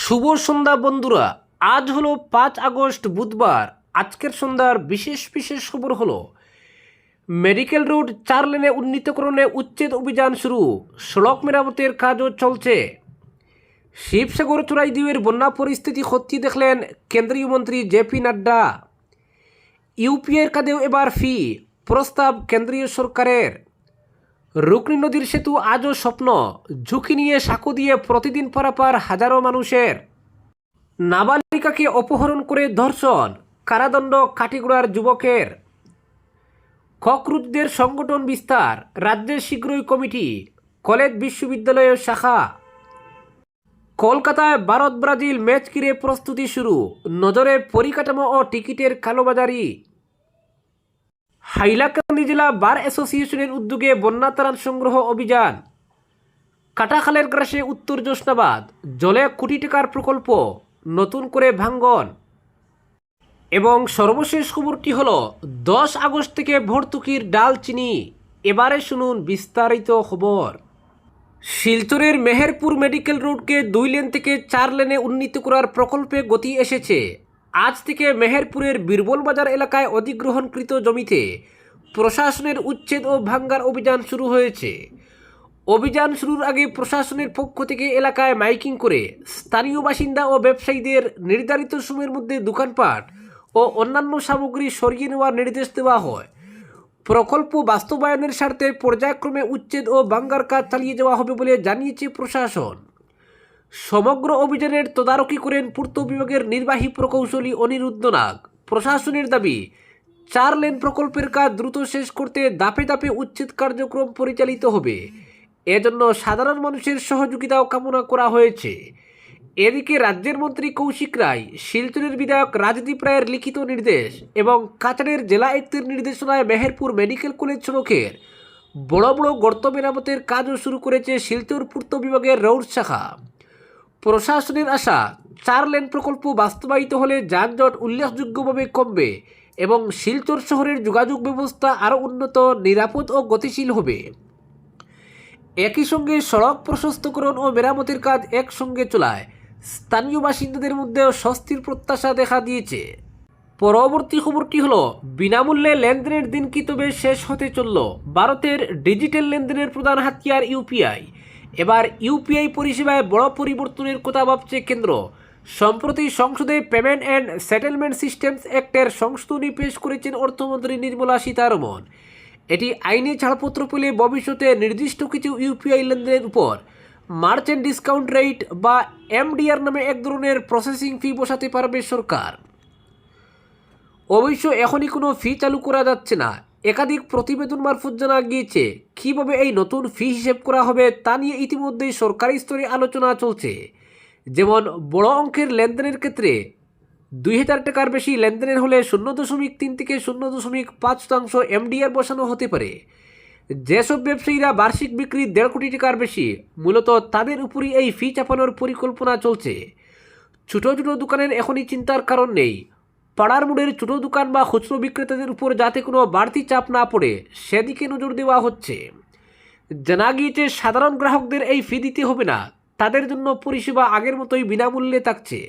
শুভ সন্ধ্যা বন্ধুরা। আজ হলো 5 আগস্ট বুধবার। আজকের সন্ধ্যার বিশেষ বিশেষ খবর হলো মেডিকেল রোড 4 লেনে উন্নীতকরণে উচ্ছেদ অভিযান শুরু, সড়ক মেরামতের কাজও চলছে। শিবসাগর চোরাইদিউয়ের বন্যা পরিস্থিতি খতিয়ে দেখলেন কেন্দ্রীয় মন্ত্রী জেপি নাড্ডা। ইউপিআইয়ের কাঁধেও এবার ফি, প্রস্তাব কেন্দ্রীয় সরকারের। রুকনি নদীর সেতু আজও স্বপ্ন, ঝুঁকি নিয়ে সাঁকো দিয়ে প্রতিদিন পারাপার হাজারো মানুষের। নাবালিকাকে অপহরণ করে ধর্ষণ, কারাদণ্ড কাটিগড়ার যুবকের। ককরুচদের সংগঠন বিস্তার, রাজ্যের শীঘ্রই কমিটি, কলেজ বিশ্ববিদ্যালয়ের শাখা। কলকাতায় ভারত ব্রাজিল ম্যাচ ঘিরে প্রস্তুতি শুরু, নজরে পরিকাঠামো ও টিকিটের কালোবাজারি। হাইলাকান্দি জেলা বার অ্যাসোসিয়েশনের উদ্যোগে বন্যা ত্রাণ সংগ্রহ অভিযান। কাটাখালের গ্রাসে উত্তর জোসনাবাদ, জলে কোটি টাকার প্রকল্প, নতুন করে ভাঙ্গন। এবং সর্বশেষ খবরটি হল 10 আগস্ট থেকে ভর্তুকির ডাল চিনি। এবারে শুনুন বিস্তারিত খবর। শিলচরের মেহেরপুর মেডিকেল রোডকে 2 লেন থেকে 4 লেনে উন্নীত করার প্রকল্পে গতি এসেছে। আজ থেকে মেহেরপুরের বীরবল বাজার এলাকায় অধিগ্রহণকৃত জমিতে প্রশাসনের উচ্ছেদ ও ভাঙ্গার অভিযান শুরু হয়েছে। অভিযান শুরুর আগে প্রশাসনের পক্ষ থেকে এলাকায় মাইকিং করে স্থানীয় বাসিন্দা ও ব্যবসায়ীদের নির্ধারিত সময়ের মধ্যে দোকানপাট ও অন্যান্য সামগ্রী সরিয়ে নেওয়ার নির্দেশ দেওয়া হয়। প্রকল্প বাস্তবায়নের স্বার্থে পর্যায়ক্রমে উচ্ছেদ ও ভাঙ্গার কাজ চালিয়ে যাওয়া হবে বলে জানিয়েছে প্রশাসন। সমগ্র অভিযানের তদারকি করেন পূর্ত বিভাগের নির্বাহী প্রকৌশলী অনিরুদ্ধ নাগ। প্রশাসনের দাবি, 4 লেন প্রকল্পের কাজ দ্রুত শেষ করতে ধাপে ধাপে উচ্ছেদ কার্যক্রম পরিচালিত হবে। এজন্য সাধারণ মানুষের সহযোগিতাও কামনা করা হয়েছে। এদিকে রাজ্যের মন্ত্রী কৌশিক রায়, শিলচরের বিধায়ক রাজদীপ রায়ের লিখিত নির্দেশ এবং কাছাড়ের জেলা আয়ুক্তের নির্দেশনায় মেহেরপুর মেডিকেল কলেজ সড়কের বড় বড় গর্ত মেরামতের কাজও শুরু করেছে শিলচর পূর্ত বিভাগের রৌড শাখা। প্রশাসনের আশা, 4 লেন প্রকল্প বাস্তবায়িত হলে যানজট উল্লেখযোগ্যভাবে কমবে এবং শিলচর শহরের যোগাযোগ ব্যবস্থা আরও উন্নত, নিরাপদ ও গতিশীল হবে। একই সঙ্গে সড়ক প্রশস্তকরণ ও মেরামতের কাজ একসঙ্গে চলায় স্থানীয় বাসিন্দাদের মধ্যেও স্বস্তির প্রত্যাশা দেখা দিয়েছে। পরবর্তী খবরটি হলো বিনামূল্যে লেনদেনের দিন কি তবে শেষ হতে চলল। ভারতের ডিজিটাল লেনদেনের প্রধান হাতিয়ার ইউপিআই। এবার ইউপিআই পরিষেবায় বড় পরিবর্তনের কথা ভাবছে কেন্দ্র। সম্প্রতি সংসদে পেমেন্ট অ্যান্ড সেটেলমেন্ট সিস্টেমস অ্যাক্টের সংশোধনী পেশ করেছেন অর্থমন্ত্রী নির্মলা সীতারমণ। এটি আইনি ছাড়পত্র পেলে ভবিষ্যতে নির্দিষ্ট কিছু ইউপিআই লেনদেনের উপর মার্চেন্ট ডিসকাউন্ট রেট বা এমডিআর নামে এক ধরনের প্রসেসিং ফি বসাতে পারবে সরকার। অবশ্য এখনই কোনো ফি চালু করা যাচ্ছে না। একাধিক প্রতিবেদন মারফত জানা গিয়েছে কীভাবে এই নতুন ফি হিসেব করা হবে তা নিয়ে ইতিমধ্যেই সরকারি স্তরে আলোচনা চলছে। যেমন বড় অঙ্কের লেনদেনের ক্ষেত্রে 2000 টাকার বেশি লেনদেনের হলে 0.3 থেকে 0.5% এমডিআর বসানো হতে পারে। যেসব ব্যবসায়ীরা বার্ষিক বিক্রি 1.5 কোটি টাকার বেশি, মূলত তাদের উপরই এই ফি চাপানোর পরিকল্পনা চলছে। ছোটো ছোটো দোকানের এখনই চিন্তার কারণ নেই। পাড়ার মোড়ের ছোটো দোকান বা খুচরো বিক্রেতাদের উপর যাতে কোনো বাড়তি চাপ না পড়ে সেদিকে নজর দেওয়া হচ্ছে। জানা গিয়েছে সাধারণ গ্রাহকদের এই ফি দিতে হবে না, তাদের জন্য পরিষেবা আগের মতোই বিনামূল্যে থাকছে।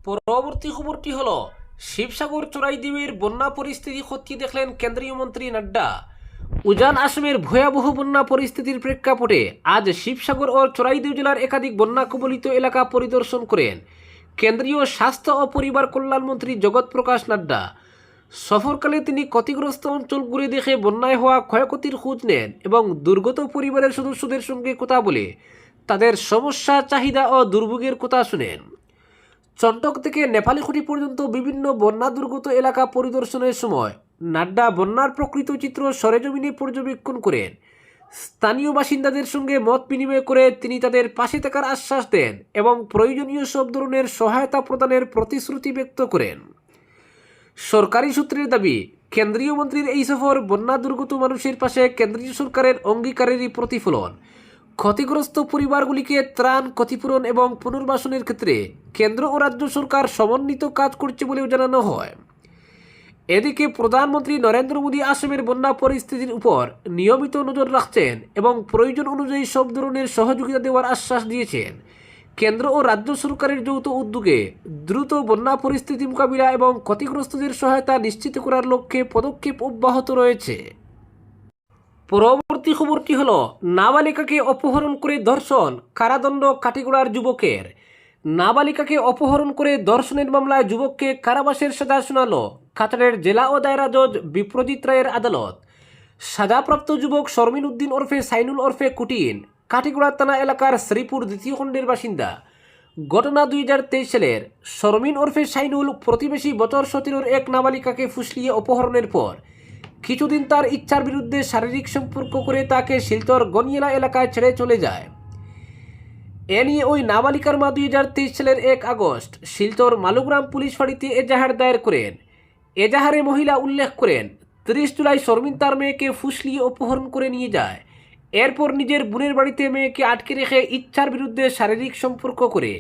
পরবর্তী খবরটি হলো শিবসাগর চোরাইদিউয়ের বন্যা পরিস্থিতি খতিয়ে দেখলেন কেন্দ্রীয় মন্ত্রী নাড্ডা। উজান আসামের ভয়াবহ বন্যা পরিস্থিতির প্রেক্ষাপটে আজ শিবসাগর ও চোরাইদিউ জেলার একাধিক বন্যা কবলিত এলাকা পরিদর্শন করেন কেন্দ্রীয় স্বাস্থ্য ও পরিবার কল্যাণ মন্ত্রী জগৎ প্রকাশ নাড্ডা। সফরকালে তিনি ক্ষতিগ্রস্ত অঞ্চল ঘুরে দেখে বন্যায় হওয়া ক্ষয়ক্ষতির খোঁজ নেন এবং দুর্গত পরিবারের সদস্যদের সঙ্গে কথা বলে তাদের সমস্যা, চাহিদা ও দুর্ভোগের কথা শুনেন। চন্টক থেকে নেপালিখুঁটি পর্যন্ত বিভিন্ন বন্যা দুর্গত এলাকা পরিদর্শনের সময় নাড্ডা বন্যার প্রকৃত চিত্র সরেজমিনে পর্যবেক্ষণ করেন। স্থানীয় বাসিন্দাদের সঙ্গে মত বিনিময় করে তিনি তাদের পাশে থাকার আশ্বাস দেন এবং প্রয়োজনীয় সব ধরনের সহায়তা প্রদানের প্রতিশ্রুতি ব্যক্ত করেন। সরকারি সূত্রের দাবি, কেন্দ্রীয় মন্ত্রীর এই সফর বন্যা দুর্গত মানুষের পাশে কেন্দ্রীয় সরকারের অঙ্গীকারেরই প্রতিফলন। ক্ষতিগ্রস্ত পরিবারগুলিকে ত্রাণ, ক্ষতিপূরণ এবং পুনর্বাসনের ক্ষেত্রে কেন্দ্র ও রাজ্য সরকার সমন্বিত কাজ করছে বলেও জানানো হয়। এদিকে প্রধানমন্ত্রী নরেন্দ্র মোদী আসামের বন্যা পরিস্থিতির উপর নিয়মিত নজর রাখছেন এবং প্রয়োজন অনুযায়ী সব ধরনের সহযোগিতা দেওয়ার আশ্বাস দিয়েছেন। কেন্দ্র ও রাজ্য সরকারের যৌথ উদ্যোগে দ্রুত বন্যা পরিস্থিতি মোকাবিলা এবং ক্ষতিগ্রস্তদের সহায়তা নিশ্চিত করার লক্ষ্যে পদক্ষেপ অব্যাহত রয়েছে। পরবর্তী খবরটি হলো, নাবালিকাকে অপহরণ করে ধর্ষণ, কারাদণ্ড কাটিগড়ার যুবকের। নাবালিকাকে অপহরণ করে ধর্ষণের মামলায় যুবককে কারাবাসের সাজা শোনালো কাছাড়ের জেলা ও দায়রা জজ বিপ্রজিৎ রায়ের আদালত। সাজাপ্রাপ্ত যুবক শর্মিন উদ্দিন ওরফে সাইনুল ওরফে কুটিন কাটিগড়া থানা এলাকার শ্রীপুর দ্বিতীয় খণ্ডের বাসিন্দা। ঘটনা 2023 সালের। শর্মিন ওরফে সাইনুল প্রতিবেশী বছর 17 এক নাবালিকাকে ফুসলিয়ে অপহরণের পর কিছুদিন তার ইচ্ছার বিরুদ্ধে শারীরিক সম্পর্ক করে তাকে শিলচর গনিয়েলা এলাকায় ছেড়ে চলে যায়। এ নিয়ে ওই নাবালিকার মা 2023 সালের 1 আগস্ট শিলচর মালুগ্রাম পুলিশ ফাঁড়িতে এজাহার দায়ের করেন। এজাহারে মহিলা উল্লেখ করেন, 30 জুলাই শর্মিন তার মেয়েকে ফুসলিয়ে অপহরণ করে নিয়ে যায়। এরপর নিজের বোনের বাড়িতে মেয়েকে আটকে রেখে ইচ্ছার বিরুদ্ধে শারীরিক সম্পর্ক করে।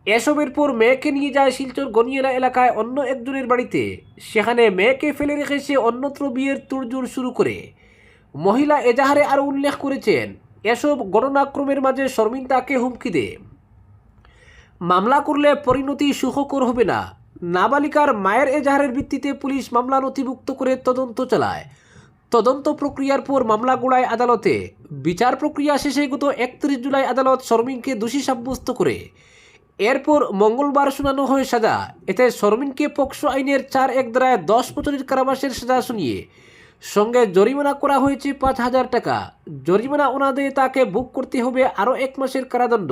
এসবের পর মেয়েকে নিয়ে যায় শিলচর গনিয়েলা এলাকায় অন্য একজনের বাড়িতে। সেখানে মেয়েকে ফেলে রেখে সে অন্যত্র বিয়ের তোড়জোড় শুরু করে। মহিলা এজাহারে আরও উল্লেখ করেছেন, এসব ঘটনাক্রমের মাঝে শর্মিন তাকে হুমকি দেয়, মামলা করলে পরিণতি সুখকর হবে না। নাবালিকার মায়ের এজাহারের ভিত্তিতে পুলিশ মামলা নথিভুক্ত করে তদন্ত চালায়। তদন্ত প্রক্রিয়ার পর মামলা গোড়ায় আদালতে। বিচার প্রক্রিয়া শেষে গত 31 জুলাই আদালত শর্মিনকে দোষী সাব্যস্ত করে। এরপর মঙ্গলবার শোনানো হয় সাজা। এতে শর্মিনকে পক্সো আইনের 4(1) ধারায় 10 বছরের কারাবাসের সাজা শুনিয়ে সঙ্গে জরিমানা করা হয়েছে 5,000 টাকা। জরিমানা অনাদায়ে তাকে ভোগ করতে হবে আরও 1 মাসের কারাদণ্ড।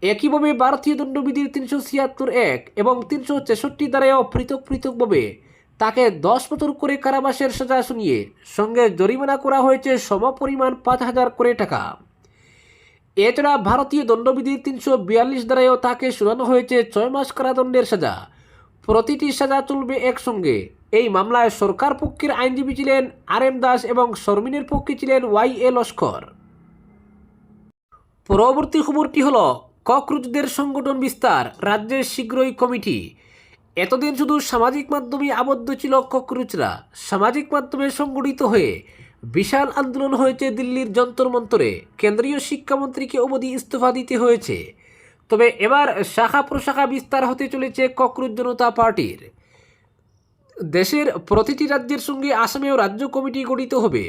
একইভাবে ভারতীয় দণ্ডবিধির 376(1) এবং 366 ধারায়ও পৃথক পৃথকভাবে তাকে 10 বছর করে কারাবাসের সাজা শুনিয়ে সঙ্গে জরিমানা করা হয়েছে সমপরিমাণ 5,000 করে টাকা। এছাড়া ভারতীয় দণ্ডবিধির 342 ধারায়ও তাকে শোনানো হয়েছে 6 মাস কারাদণ্ডের সাজা। প্রতিটি সাজা চলবে একসঙ্গে। এই মামলায় সরকার পক্ষের আইনজীবী ছিলেন RM দাস এবং শর্মিনের পক্ষে ছিলেন YA লস্কর। পরবর্তী খবরটি হল, ককরোচদের সংগঠন বিস্তার, রাজ্যের শীঘ্রই কমিটি। এতদিন শুধু সামাজিক মাধ্যমে আবদ্ধ ছিল ককরোচরা। সামাজিক মাধ্যমে সংগঠিত হয়ে বিশাল আন্দোলন হয়েছে দিল্লির যন্তর মন্তরে। কেন্দ্রীয় শিক্ষামন্ত্রীকে অবধি ইস্তফা দিতে হয়েছে। তবে এবার শাখা প্রশাখা বিস্তার হতে চলেছে ককরোচ জনতা পার্টির। দেশের প্রতিটি রাজ্যের সঙ্গে আসামেও রাজ্য কমিটি গঠিত হবে।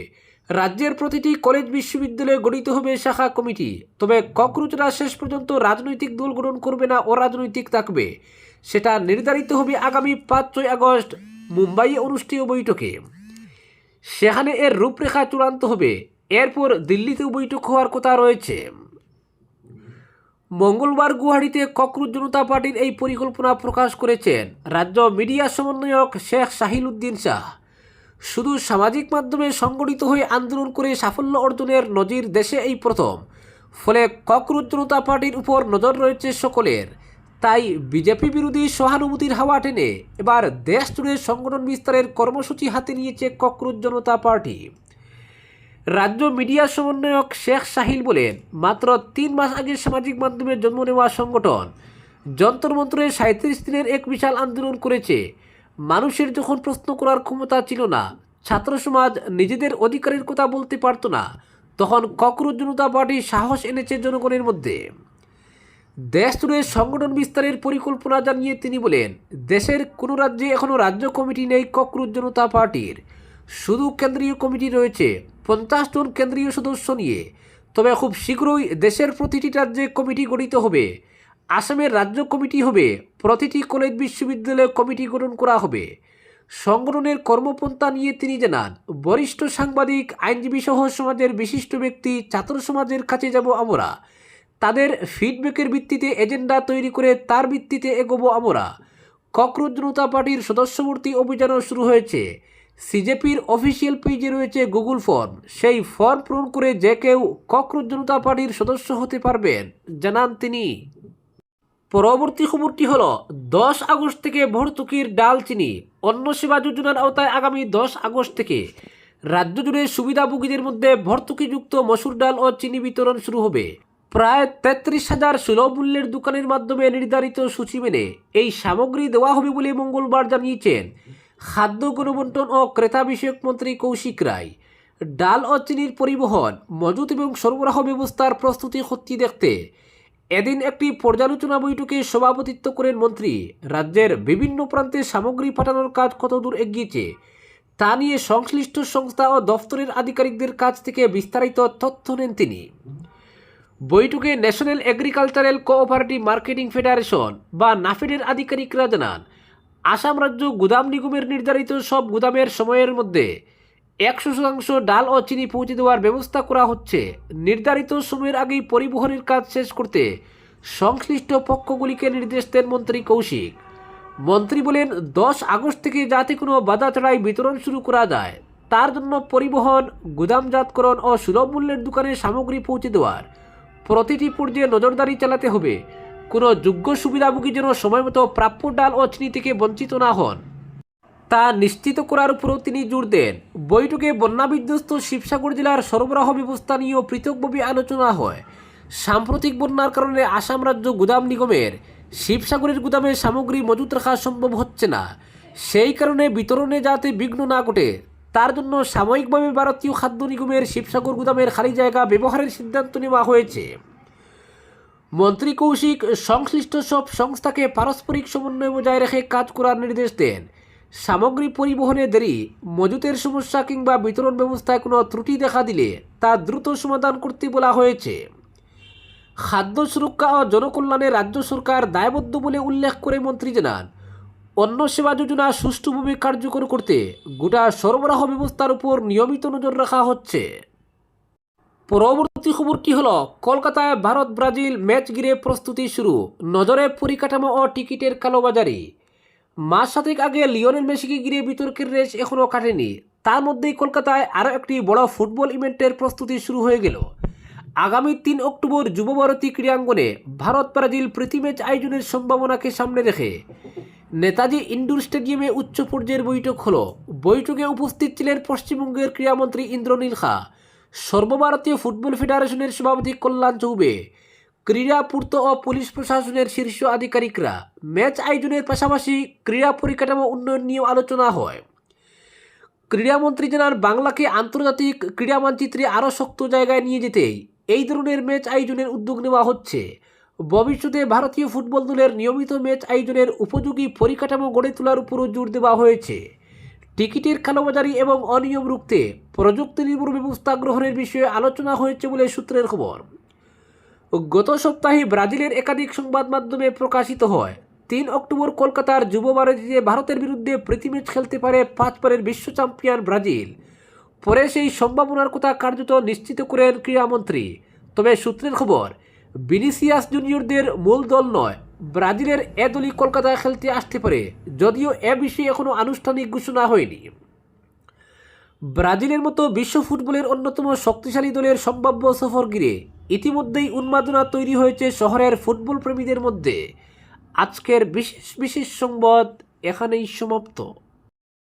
রাজ্যের প্রতিটি কলেজ বিশ্ববিদ্যালয়ে গঠিত হবে শাখা কমিটি। তবে ককরোচরা শেষ পর্যন্ত রাজনৈতিক দল গঠন করবে না, অরাজনৈতিক থাকবে। সেটা নির্ধারিত হবে আগামী 5-6 আগস্ট মুম্বাইয়ে অনুষ্ঠেয় বৈঠকে। সেখানে এর রূপরেখা চূড়ান্ত হবে। এরপর দিল্লিতেও বৈঠক হওয়ার কথা রয়েছে। মঙ্গলবার গুয়াহাটিতে ককরোচ জনতা পার্টির এই পরিকল্পনা প্রকাশ করেছেন রাজ্য মিডিয়া সমন্বয়ক শেখ সাহিল উদ্দিন শাহ। শুধু সামাজিক মাধ্যমে সংগঠিত হয়ে আন্দোলন করে সাফল্য অর্জনের নজির দেশে এই প্রথম। ফলে ককরোচ জনতা পার্টির উপর নজর রয়েছে সকলের। তাই বিজেপি বিরোধী সহানুভূতির হাওয়া টেনে এবার দেশ জুড়ে সংগঠন বিস্তারের কর্মসূচি হাতে নিয়েছে ককরোচ জনতা পার্টি। রাজ্য মিডিয়া সমন্বয়ক শেখ সাহিল বলেন, মাত্র 3 মাস আগে সামাজিক মাধ্যমে জন্ম নেওয়া সংগঠন যন্তর মন্ত্রে 37 দিনের এক বিশাল আন্দোলন করেছে। মানুষের যখন প্রশ্ন করার ক্ষমতা ছিল না, ছাত্র সমাজ নিজেদের অধিকারের কথা বলতে পারত না, তখন ককরোচ জনতা পার্টি সাহস এনেছে জনগণের মধ্যে। দেশ জুড়ে সংগঠন বিস্তারের পরিকল্পনা জানিয়ে তিনি বলেন, দেশের কোনো রাজ্যে এখনও রাজ্য কমিটি নেই ককরোচ জনতা পার্টির। শুধু কেন্দ্রীয় কমিটি রয়েছে 50 জন কেন্দ্রীয় সদস্য নিয়ে। তবে খুব শীঘ্রই দেশের প্রতিটি রাজ্যে কমিটি গঠিত হবে। আসামের রাজ্য কমিটি হবে, প্রতিটি কলেজ বিশ্ববিদ্যালয়ে কমিটি গঠন করা হবে। সংগঠনের কর্মপন্থা নিয়ে তিনি জানান, বরিষ্ঠ সাংবাদিক, আইনজীবী সহ সমাজের বিশিষ্ট ব্যক্তি, ছাত্র সমাজের কাছে যাব আমরা। তাদের ফিডব্যাকের ভিত্তিতে এজেন্ডা তৈরি করে তার ভিত্তিতে এগোবো আমরা। ককরোচ জনতা পার্টির সদস্যভর্তি অভিযানও শুরু হয়েছে। সিজেপির অফিসিয়াল পেজে রয়েছে গুগল ফর্ম। সেই ফর্ম পূরণ করে যে কেউ ককরোচ জনতা পার্টির সদস্য হতে পারবেন, জানান তিনি। পরবর্তী খবরটি হল, 10 আগস্ট থেকে ভর্তুকির ডাল চিনি। অন্ন সেবা যোজনার আওতায় আগামী 10 আগস্ট থেকে রাজ্য জুড়ে সুবিধাভোগীদের মধ্যে ভর্তুকিযুক্ত মসুর ডাল ও চিনি বিতরণ শুরু হবে। প্রায় 33,000 সুলভ মূল্যের দোকানের মাধ্যমে নির্ধারিত সূচি মেনে এই সামগ্রী দেওয়া হবে বলে মঙ্গলবার জানিয়েছেন খাদ্য, গণবণ্টন ও ক্রেতা বিষয়ক মন্ত্রী কৌশিক রায়। ডাল ও চিনির পরিবহন, মজুত এবং সরবরাহ ব্যবস্থার প্রস্তুতি খতিয়ে দেখতে এদিন একটি পর্যালোচনা বৈঠকে সভাপতিত্ব করেন মন্ত্রী। রাজ্যের বিভিন্ন প্রান্তে সামগ্রী পাঠানোর কাজ কতদূর এগিয়েছে তা নিয়ে সংশ্লিষ্ট সংস্থা ও দফতরের আধিকারিকদের কাছ থেকে বিস্তারিত তথ্য নেন তিনি। বৈঠকে national agricultural cooperative marketing federation বা নাফেডের আধিকারিকরা জানান, আসাম রাজ্য গুদাম নিগমের নির্ধারিত সব গুদামের সময়ের মধ্যে 100% ডাল ও চিনি পৌঁছে দেওয়ার ব্যবস্থা করা হচ্ছে। নির্ধারিত সময়ের আগেই পরিবহনের কাজ শেষ করতে সংশ্লিষ্ট পক্ষগুলিকে নির্দেশ দেন মন্ত্রী কৌশিক। মন্ত্রী বলেন, 10 আগস্ট থেকে যাতে কোনো বাধা ছাড়াই বিতরণ শুরু করা যায় তার জন্য পরিবহন, গুদামজাতকরণ ও সুলভ মূল্যের দোকানে সামগ্রী পৌঁছে দেওয়ার প্রতিটি পর্যায়ে নজরদারি চালাতে হবে। কোনো যোগ্য সুবিধাভোগী যেন সময়মতো প্রাপ্য ডাল ও চিনি থেকে বঞ্চিত না হন তা নিশ্চিত করার উপরও তিনি জোর দেন। বৈঠকে বন্যা বিধ্বস্ত শিবসাগর জেলার সরবরাহ ব্যবস্থা নিয়েও পৃথকভাবে আলোচনা হয়। সাম্প্রতিক বন্যার কারণে আসাম রাজ্য গুদাম নিগমের শিবসাগরের গুদামে সামগ্রী মজুত রাখা সম্ভব হচ্ছে না। সেই কারণে বিতরণে যাতে বিঘ্ন না ঘটে তার জন্য সাময়িকভাবে ভারতীয় খাদ্য নিগমের শিবসাগর গুদামের খালি জায়গা ব্যবহারের সিদ্ধান্ত নেওয়া হয়েছে। মন্ত্রী কৌশিক সংশ্লিষ্ট সব সংস্থাকে পারস্পরিক সমন্বয় বজায় রেখে কাজ করার নির্দেশ দেন। সামগ্রী পরিবহনে দেরি, মজুতের সমস্যা কিংবা বিতরণ ব্যবস্থায় কোনো ত্রুটি দেখা দিলে তা দ্রুত সমাধান করতে বলা হয়েছে। খাদ্য সুরক্ষা ও জনকল্যাণে রাজ্য সরকার দায়বদ্ধ বলে উল্লেখ করে মন্ত্রী জানান, অন্ন সেবা যোজনা সুষ্ঠুভাবে কার্যকর করতে গোটা সরবরাহ ব্যবস্থার উপর নিয়মিত নজর রাখা হচ্ছে। পরবর্তী খবরটি হলো, কলকাতায় ভারত ব্রাজিল ম্যাচ ঘিরে প্রস্তুতি শুরু, নজরে পরিকাঠামো ও টিকিটের কালোবাজারি। মাস 7 আগে লিওনেল মেসিকে ঘিরে বিতর্কের রেশ এখনও কাটেনি। তার মধ্যেই কলকাতায় আরও একটি বড় ফুটবল ইভেন্টের প্রস্তুতি শুরু হয়ে গেল। আগামী 3 অক্টোবর যুবভারতী ক্রীড়াঙ্গনে ভারত ব্রাজিল প্রীতি ম্যাচ আয়োজনের সম্ভাবনাকে সামনে রেখে নেতাজি ইন্ডোর স্টেডিয়ামে উচ্চ পর্যায়ের বৈঠক হলো। বৈঠকে উপস্থিত ছিলেন পশ্চিমবঙ্গের ক্রীড়ামন্ত্রী ইন্দ্রনীল খা, সর্বভারতীয় ফুটবল ফেডারেশনের সভাপতি কল্যাণ চৌবে, ক্রীড়া পূর্ত ও পুলিশ প্রশাসনের শীর্ষ আধিকারিকরা। ম্যাচ আয়োজনের পাশাপাশি ক্রীড়া পরিকাঠামো উন্নয়ন নিয়েও আলোচনা হয়। ক্রীড়ামন্ত্রী জানান, বাংলাকে আন্তর্জাতিক ক্রীড়া মানচিত্রে আরও শক্ত জায়গায় নিয়ে যেতেই এই ধরনের ম্যাচ আয়োজনের উদ্যোগ নেওয়া হচ্ছে। ভবিষ্যতে ভারতীয় ফুটবল দলের নিয়মিত ম্যাচ আয়োজনের উপযোগী পরিকাঠামো গড়ে তোলার উপরও জোর দেওয়া হয়েছে। টিকিটের কালোবাজারি এবং অনিয়ম রুখতে প্রযুক্তি নির্ভর ব্যবস্থা গ্রহণের বিষয়ে আলোচনা হয়েছে বলে সূত্রের খবর। গত সপ্তাহে ব্রাজিলের একাধিক সংবাদ মাধ্যমে প্রকাশিত হয়, 3 অক্টোবর কলকাতার যুবভারতীতে ভারতের বিরুদ্ধে প্রীতি ম্যাচ খেলতে পারে 5 বারের বিশ্ব চ্যাম্পিয়ন ব্রাজিল। পরে সেই সম্ভাবনার কথা কার্যত নিশ্চিত করেন ক্রীড়ামন্ত্রী। তবে সূত্রের খবর, ভিনিসিয়াস জুনিয়রদের মূল দল নয়, ব্রাজিলের এ দলই কলকাতায় খেলতে আসতে পারে, যদিও এ বিষয়ে এখনও আনুষ্ঠানিক ঘোষণা হয়নি। ব্রাজিলের মতো বিশ্ব ফুটবলের অন্যতম শক্তিশালী দলের সম্ভাব্য সফর ঘিরে ইতিমধ্যেই উন্মাদনা তৈরি হয়েছে শহরের ফুটবল প্রেমীদের মধ্যে। আজকের বিশেষ সংবাদ এখানেই সমাপ্ত।